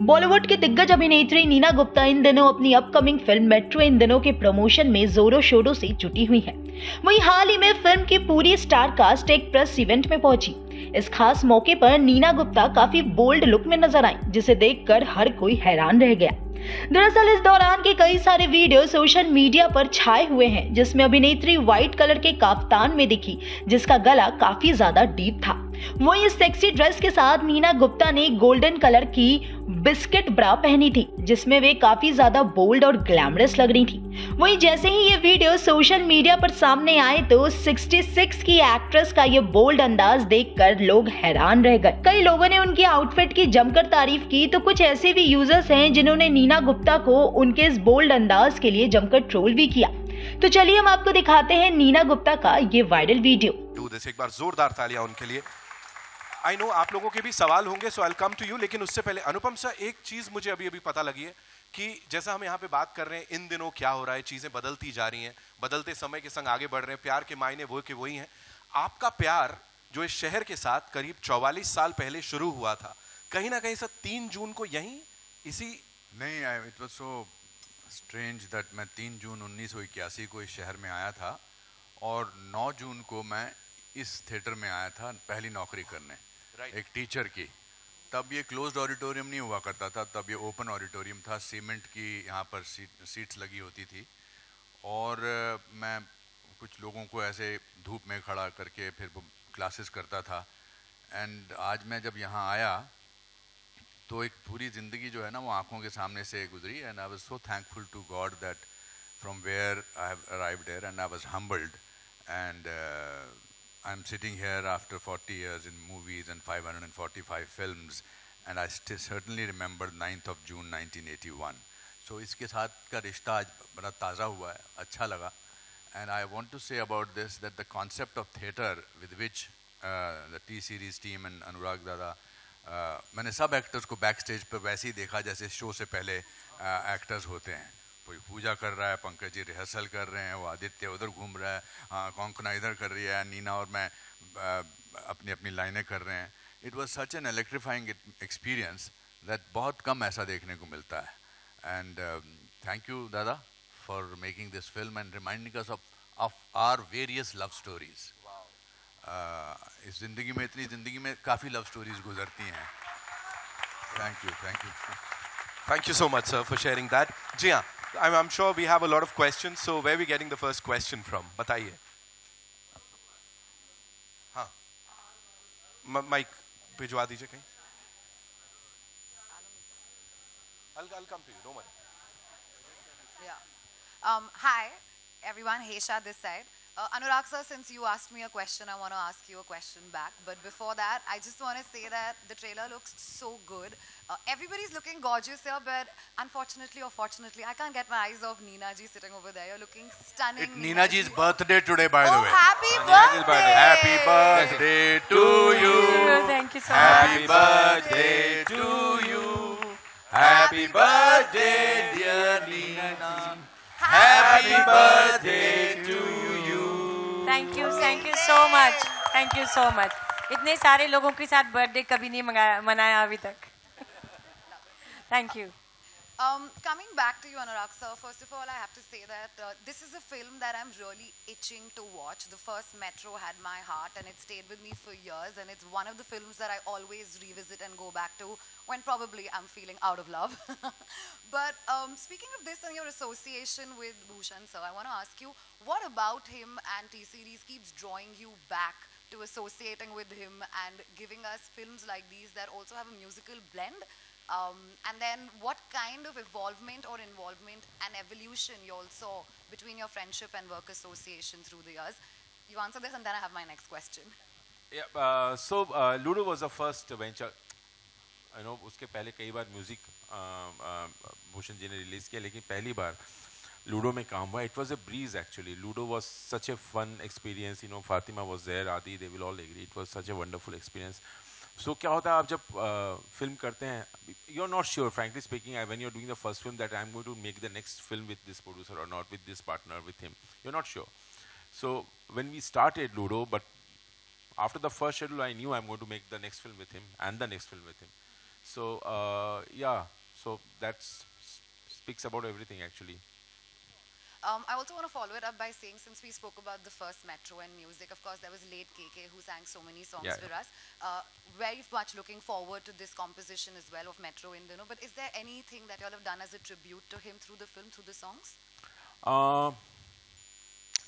बॉलीवुड की दिग्गज अभिनेत्री नीना गुप्ता इन दिनों अपनी अपकमिंग फिल्म मेट्रो इन दिनों के प्रमोशन में जोरों शोरों से जुटी हुई है। वहीं हाल ही में फिल्म की पूरी स्टार कास्ट एक प्रेस इवेंट में पहुंची। इस खास मौके पर नीना गुप्ता काफी बोल्ड लुक में नजर आई, जिसे देखकर हर कोई हैरान रह गया। दरअसल इस दौरान के कई सारे वीडियो सोशल मीडिया पर छाए हुए हैं, जिसमें अभिनेत्री व्हाइट कलर के काफ्तान में दिखी, जिसका गला काफी ज्यादा डीप था। वहीं इस सेक्सी ड्रेस के साथ नीना गुप्ता ने गोल्डन कलर की बिस्किट ब्रा पहनी थी, जिसमें वे काफी ज्यादा बोल्ड और ग्लैमरस लग रही थी। वहीं जैसे ही ये वीडियो सोशल मीडिया पर सामने आए तो 66 की एक्ट्रेस का ये बोल्ड अंदाज देखकर लोग हैरान रह गए। कई लोगों ने उनकी आउटफिट की जमकर तारीफ की, तो कुछ ऐसे भी यूजर्स हैं जिन्होंने नीना गुप्ता को उनके इस बोल्ड अंदाज के लिए जमकर ट्रोल भी किया। तो चलिए हम आपको दिखाते हैं नीना गुप्ता का ये वायरल वीडियो। एक बार जोरदार तालियां उनके लिए। आई नो आप लोगों के भी सवाल होंगे, so I will come to you, लेकिन उससे पहले अनुपम सर, एक चीज मुझे अभी पता लगी है कि जैसा हम यहाँ पे बात कर रहे हैं, इन दिनों क्या हो रहा है, चीजें बदलती जा रही हैं, बदलते समय के संग आगे बढ़ रहे हैं, प्यार के मायने वो के वही हैं। आपका प्यार जो इस शहर के साथ करीब 44 साल पहले शुरू हुआ था, कहीं ना कहीं सर 3 जून को यहीं इसी नहीं, it was so strange that मैं 3 जून 1981 को इस शहर में आया था और 9 जून को मैं इस थिएटर में आया था पहली नौकरी करने, एक टीचर की। तब ये क्लोज्ड ऑडिटोरियम नहीं हुआ करता था, तब ये ओपन ऑडिटोरियम था, सीमेंट की यहाँ पर सीट्स लगी होती थी और मैं कुछ लोगों को ऐसे धूप में खड़ा करके फिर क्लासेस करता था। एंड आज मैं जब यहाँ आया तो एक पूरी ज़िंदगी जो है ना वो आंखों के सामने से गुजरी। And I was so thankful to God that from where I have arrived here and I was humbled and I'm sitting here after 40 years in movies and 545 films, and I certainly remember 9th of June 1981. So इसके साथ का रिश्ता आज बड़ा ताज़ा हुआ है, अच्छा लगा। And I want to say about this that the concept of theatre with which the T-Series team and अनुराग दादा, मैंने सब एक्टर्स को बैक स्टेज पर वैसे ही देखा जैसे शो से पहले एक्टर्स होते हैं। कोई पूजा कर रहा है, पंकज जी रिहर्सल कर रहे हैं, वो आदित्य उधर घूम रहा है, कौंकना इधर कर रही है, नीना और मैं अपनी अपनी लाइनें कर रहे हैं। It was such an electrifying experience that बहुत कम ऐसा देखने को मिलता है। एंड थैंक यू दादा for making this film and reminding us of our various love stories. इस जिंदगी में, इतनी जिंदगी में काफ़ी लव स्टोरीज गुजरती हैं। Thank you, thank you, thank you so much sir for sharing that. जी हाँ, I'm sure we have a lot of questions, so where are we getting the first question from? बताइए। हाँ, mic भिजवा दीजिए कहीं। I'll come to you, don't worry. Yeah. Hi, everyone. Heisha this side. Anurag sir, since you asked me a question, I want to ask you a question back. But before that, I just want to say that the trailer looks so good. Everybody's looking gorgeous here, but unfortunately or fortunately, I can't get my eyes off Neena ji sitting over there. You're looking stunning. It's Neena ji's birthday today, by the way. Happy birthday! Happy birthday to you. Thank you so much. Happy birthday to you. Happy birthday, dear Neena. Happy birthday to you. Thank you so much. Thank you so much. इतने सारे लोगों के साथ birthday कभी नहीं मनाया अभी तक। Thank you. Coming back to you, Anurag sir, first of all, I have to say that this is a film that I'm really itching to watch. The first Metro had my heart and it stayed with me for years, and it's one of the films that I always revisit and go back to when probably I'm feeling out of love. But speaking of this and your association with Bhushan sir, I want to ask you, what about him and T-Series keeps drawing you back to associating with him and giving us films like these that also have a musical blend? And then what kind of involvement and evolution you all saw between your friendship and work association through the years? You answer this and then I have my next question. Yeah, so Ludo was the first venture. I know उसके पहले कई बार music Bhushan ji ने release किया, लेकिन पहली बार ludo में काम हुआ. It was a breeze actually. Ludo was such a fun experience. You know, Fatima was there, Adi, they will all agree. It was such a wonderful experience. So क्या होता है आप जब फिल्म करते हैं, you're not sure, frankly speaking, when you're doing the first film that I'm going to make the next film with this producer or not, with this partner, with him. You're not sure. So when we started Ludo, but after the first schedule, I knew I'm going to make the next film with him and the next film with him. So yeah, So that speaks about everything actually. I also want to follow it up by saying, since we spoke about the first Metro and music, of course, there was late KK who sang so many songs Yeah. for us. Very much looking forward to this composition as well of Metro in Dino. But is there anything that you all have done as a tribute to him through the film, through the songs?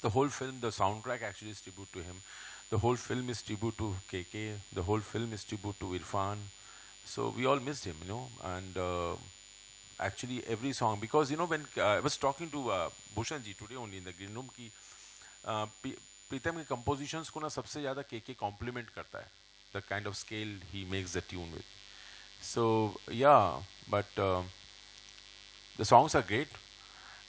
The whole film, the soundtrack actually is tribute to him. The whole film is tribute to KK. The whole film is tribute to Irfan. So we all missed him, you know, and actually every song, because you know when I was talking to Bhushan ji today only in the green room ki प्रीतम के compositions को ना सबसे ज़्यादा KK compliment करता है, the kind of scale he makes the tune with. So yeah, but the songs are great.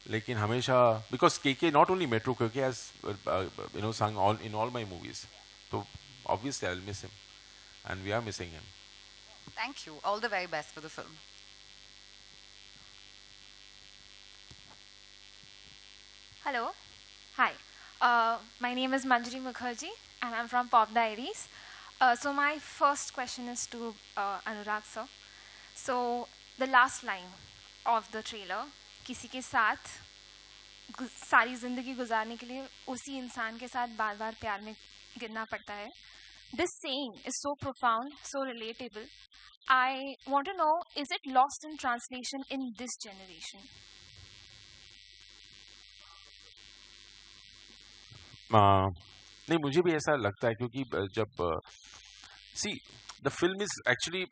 लेकिन हमेशा because KK not only Metro, KK has you know sung in all my movies, so obviously I'll miss him, and we are missing him. Thank you. All the very best for the film. Hello. Hi. My name is Manjari Mukherjee and I'm from Pop Diaries. So my first question is to Anurag sir. So the last line of the trailer, किसी के साथ सारी जिंदगी गुजारने के लिए उसी इंसान के साथ बार-बार प्यार में गिरना पड़ता है. This saying is so profound, so relatable. I want to know, is it lost in translation in this generation? नहीं मुझे भी ऐसा लगता है क्योंकि जब see the film is actually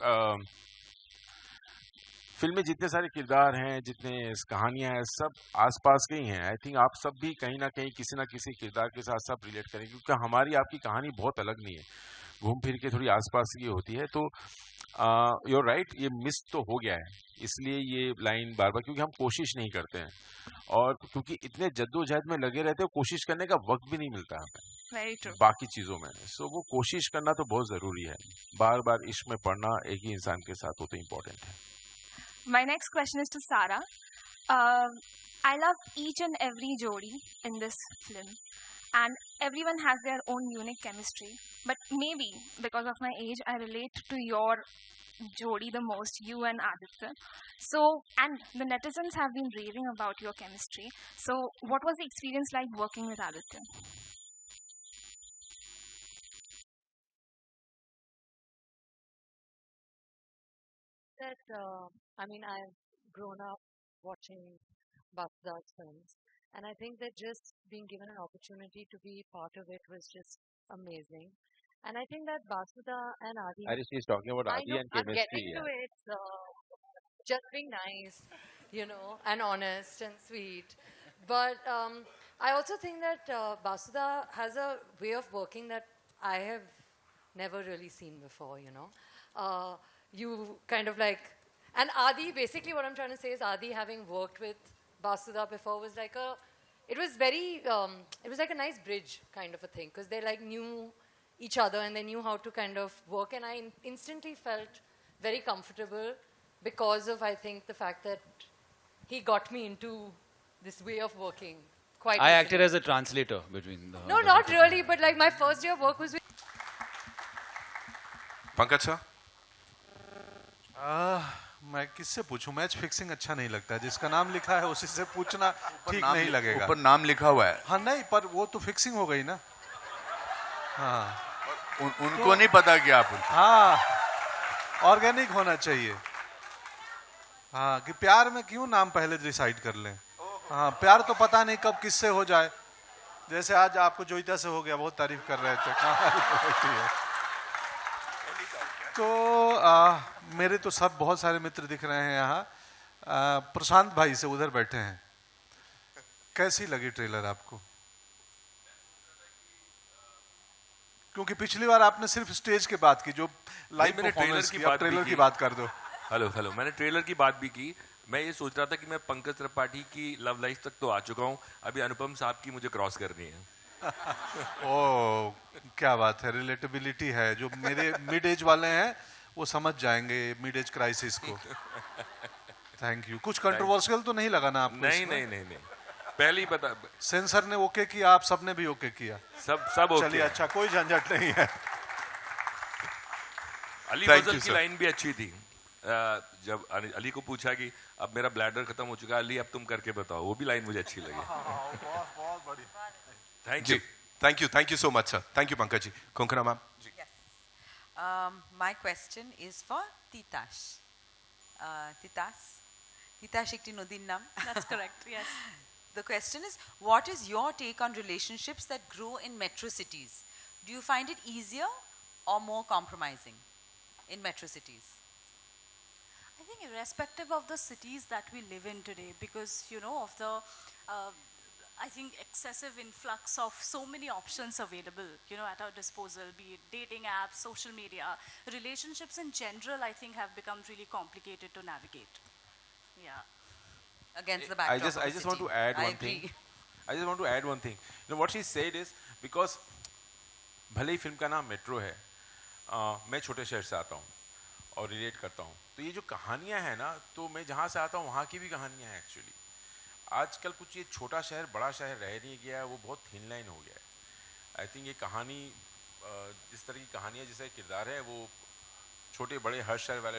film में जितने सारे किरदार हैं, जितने कहानियां हैं, सब आसपास के ही हैं. आई थिंक आप सब भी कहीं ना कहीं किसी ना किसी किरदार के साथ सब रिलेट करेंगे, क्योंकि हमारी आपकी कहानी बहुत अलग नहीं है, घूम फिर के थोड़ी आसपास की होती है. तो यूर राइट, ये मिस तो हो गया है, इसलिए ये लाइन बार बार, क्योंकि हम कोशिश नहीं करते हैं और क्योंकि इतने जद्दोजहद में लगे रहते हैं, कोशिश करने का वक्त भी नहीं मिलता हमें बाकी चीजों में. सो वो कोशिश करना तो बहुत जरूरी है. बार बार इश्क में पढ़ना एक ही इंसान के साथ हो तो इम्पोर्टेंट है. My next question is to Sara. I love each and every jodi in this film, and everyone has their own unique chemistry. But maybe because of my age, I relate to your jodi the most, you and Aditya. So, and the netizens have been raving about your chemistry. So, what was the experience like working with Aditya? That I mean, I've grown up watching Basuda's films, and I think that just being given an opportunity to be part of it was just amazing. And I think that Basuda and Adi, She's talking about I Adi know, and I'm chemistry. getting to it. Just being nice, you know, and honest and sweet. But I also think that Basuda has a way of working that I have never really seen before, you know. You kind of like, and Adi, basically what I'm trying to say is Adi, having worked with Basuda before, was like it was very, it was like a nice bridge kind of a thing, because they like knew each other and they knew how to kind of work, and I instantly felt very comfortable because of, I think, the fact that he got me into this way of working quite I easily. acted as a translator between the. No, not really, but like my first day of work was with Pankaj sir, मैं किससे पूछूं? Match fixing अच्छा नहीं लगता है, जिसका नाम लिखा है उसी से पूछना ठीक नाम नहीं लगेगा. ऊपर नाम लिखा हुआ है. हाँ नहीं, पर वो तो फिक्सिंग हो गई ना. हाँ उनको नहीं पता कि आप हाँ, ऑर्गेनिक होना चाहिए. हाँ, कि प्यार में क्यों नाम पहले डिसाइड कर लें. हाँ, प्यार तो पता नहीं कब किससे हो जाए. जैसे आज आपको जोईता से हो गया, बहुत तारीफ कर रहे थे. कहाँ तो मेरे तो सब बहुत सारे मित्र दिख रहे हैं यहाँ. प्रशांत भाई से उधर बैठे हैं. कैसी लगी ट्रेलर आपको? क्योंकि पिछली बार आपने सिर्फ स्टेज की बात की, जो लाइव मैंने परफॉर्मेंस की, अब ट्रेलर की बात कर दो. हेलो, मैंने ट्रेलर की बात भी की. मैं ये सोच रहा था कि मैं पंकज त्रिपाठी की लव लाइफ तक तो आ चुका हूँ, अभी अनुपम साहब की मुझे क्रॉस करनी है. ओ क्या बात है, रिलेटेबिलिटी है. जो मेरे मिड एज वाले हैं वो समझ जाएंगे मिड एज क्राइसिस को. Thank you. कुछ कंट्रोवर्शियल तो नहीं लगा ना आपको? नहीं, पहले ही बता. सेंसर ने ओके किया, आप सबने भी ओके किया? सब ओके. चलिए, अच्छा, कोई झंझट नहीं है. अली फजल की लाइन भी अच्छी थी. जब अली को पूछा कि अब मेरा ब्लैडर खत्म हो चुका है अली, अब तुम करके बताओ, वो भी लाइन मुझे अच्छी लगी। बहुत बढ़िया। थैंक जी you. Thank you so much sir. Thank you Pankaj ji. Konkona ma'am ji. My question is for Titash. Titash একটি নদীর নাম। That's correct, yes. The question is, what is your take on relationships that grow in metro cities? Do you find it easier or more compromising in metro cities? I think irrespective of the cities that we live in today, because, you know, of the, I think, excessive influx of so many options available, you know, at our disposal, be it dating apps, social media, relationships in general, I think, have become really complicated to navigate. Yeah. Against the backdrop of I the just want city. to add I one agree. thing. I just want to add one thing. You know what she said is because भले ही film का नाम metro है, मैं छोटे शहर से आता हूँ और रिलेट करता हूँ, तो ये जो कहानियाँ हैं ना, तो मैं जहाँ से आता हूँ वहाँ की भी कहानियाँ हैं एक्चुअली। आजकल कुछ ये छोटा शहर बड़ा शहर रह नहीं गया है, वो बहुत थिन लाइन हो गया है। आई थिंक ये कहानी जिस तरह की कहानियाँ, जैसे किरदार है, वो छोटे बड़े हर शहर वाले